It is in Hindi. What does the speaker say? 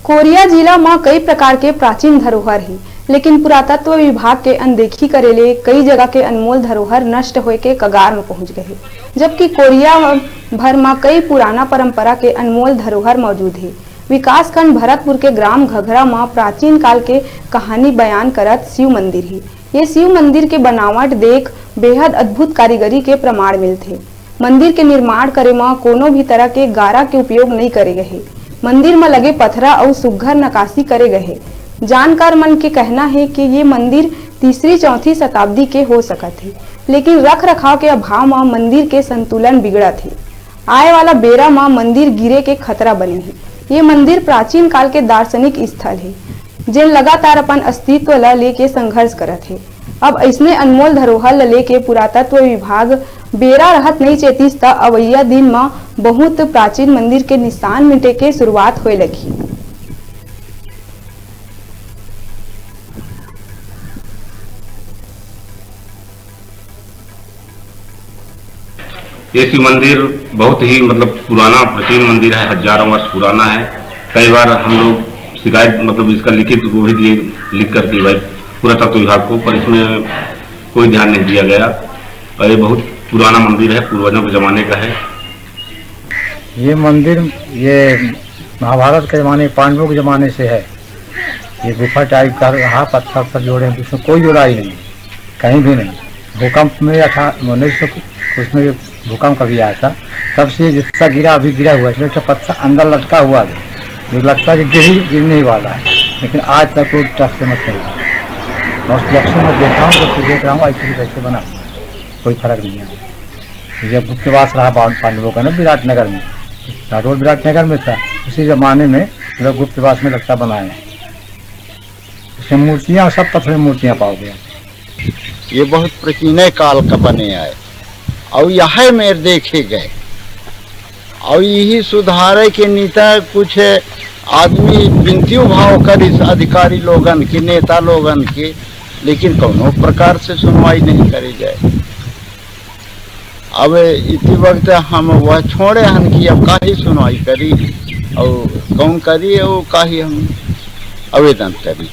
कोरिया जिला में कई प्रकार के प्राचीन धरोहर है, लेकिन पुरातत्व विभाग के अनदेखी करेले कई जगह के अनमोल धरोहर नष्ट होए के कगार में पहुंच गए, जबकि कोरिया भर में कई पुराना परंपरा के अनमोल धरोहर मौजूद है। विकासखंड भरतपुर के ग्राम घघरा में प्राचीन काल के कहानी बयान करत शिव मंदिर है। ये शिव मंदिर के बनावट देख बेहद अद्भुत कारीगरी के प्रमाण मिलते। मंदिर के निर्माण करे में कोनो भी तरह के गारा के उपयोग नहीं करे गए। मंदिर में लगे पत्थरा और सुघ्घर नकाशी करे गए। जानकार मन के कहना है कि ये मंदिर 3री-4थी शताब्दी के हो सकत है, लेकिन रख रखाव के अभाव में मंदिर के संतुलन बिगड़त है। आए वाला बेरा में मंदिर गिरे के खतरा बने है। ये मंदिर प्राचीन काल के दार्शनिक स्थल है, जिन लगातार अपन अस्तित्व ला लेके संघर्ष करत है। अब ऐसने अनमोल धरोहर ला लेके पुरातत्व विभाग बेरा रहत नहीं चेतीस त अवैया दिन में बहुत प्राचीन मंदिर के निशान मिटे के शुरुआत होए लगी। ये शिव मंदिर बहुत ही पुराना प्राचीन मंदिर है, हजारों वर्ष पुराना है। कई बार हम लोग शिकायत इसका लिखित वो भी दिए, लिख कर दी भाई पुरातत्व विभाग को, पर इसमें कोई ध्यान नहीं दिया गया। और ये बहुत पुराना मंदिर है, पूर्वजों के जमाने का है। ये मंदिर ये महाभारत के जमाने, पांडवों के जमाने से है। ये गुफा टाइप का रहा, पत्थर जोड़े, उसमें कोई जुड़ाई नहीं, कहीं भी नहीं। भूकंप में था 1900 उसमें भूकंप कभी आया था, तब से जितना गिरा अभी गिरा हुआ है, इसमें पत्थर अंदर लटका हुआ है, जो लगता है कि गिरने ही वाला है, लेकिन आज तक कोई टच से मत चला। मैं उस लक्ष्य में देखा हूँ, तो देख रहा हूँ ऐसे कैसे बना, कोई फर्क नहीं है। जब गुप्तवास रहा पांडवों का ना विराटनगर में, राठौर विराटनगर में था, उसी जमाने में लोग गुप्तवास में लगता बनाए हैं। इसमें मूर्तियाँ, सब पत्थर में मूर्तियाँ पाओगे। ये बहुत प्राचीन काल का बने है और यह मेरे देखे गए, और यही सुधारे के नीता कुछ आदमी विनती भाव कर इस अधिकारी लोगन के, नेता लोगन के, लेकिन कोनो प्रकार से सुनवाई नहीं करी जाए। अब इसी वक्त हम वह छोड़े हन कि अब काहे सुनवाई करी और कौन करी और काहे हम आवेदन करी।